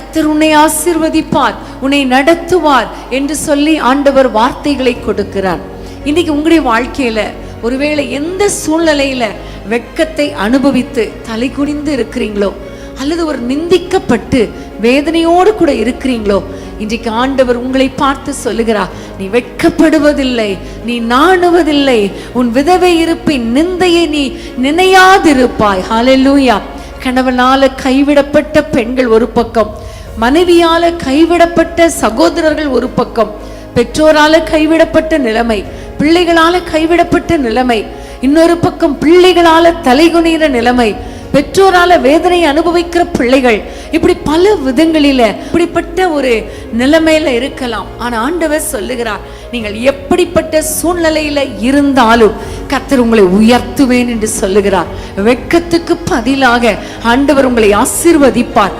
கர்த்தர் உன்னை ஆசீர்வதிப்பார், உன்னை நடத்துவார் என்று சொல்லி ஆண்டவர் வார்த்தைகளை கொடுக்கிறார். இன்னைக்கு உங்களுடைய வாழ்க்கையில ஒருவேளை எந்த சூழ்நிலையில வெட்கத்தை அனுபவித்து தலை குனிந்து இருக்கிறீங்களோ, அல்லது ஒரு நிந்திக்கப்பட்டு வேதனையோடு கூட இருக்கிறீங்களோ, இன்றைக்கு ஆண்டவர் உங்களை பார்த்து சொல்லுகிறார், நீ வெட்கப்படுவதில்லை, நீ நாணுவதில்லை, உன் விதவை இருப்பின் நிந்தையை நீ நினையாதிருப்பாய். ஹல்லேலூயா. கணவனால கைவிடப்பட்ட பெண்கள் ஒரு பக்கம், மனைவியால கைவிடப்பட்ட சகோதரர்கள் ஒரு பக்கம், பெற்றோரால கைவிடப்பட்ட நிலைமை, பிள்ளைகளால கைவிடப்பட்ட நிலைமை, இன்னொரு பக்கம் பிள்ளைகளால தலைகுனிகிற நிலைமை, பெற்றோரால வேதனை அனுபவிக்கிற பிள்ளைகள், இப்படி பல விதங்களில இப்படிப்பட்ட ஒரு நிலைமையில இருக்கலாம். ஆனா ஆண்டவர் சொல்லுகிறார், நீங்கள் எப்படிப்பட்ட சூழ்நிலையில இருந்தாலும் கர்த்தர் உங்களை உயர்த்துவேன் என்று சொல்லுகிறார். வெட்கத்துக்கு பதிலாக ஆண்டவர் உங்களை ஆசீர்வதிப்பார்.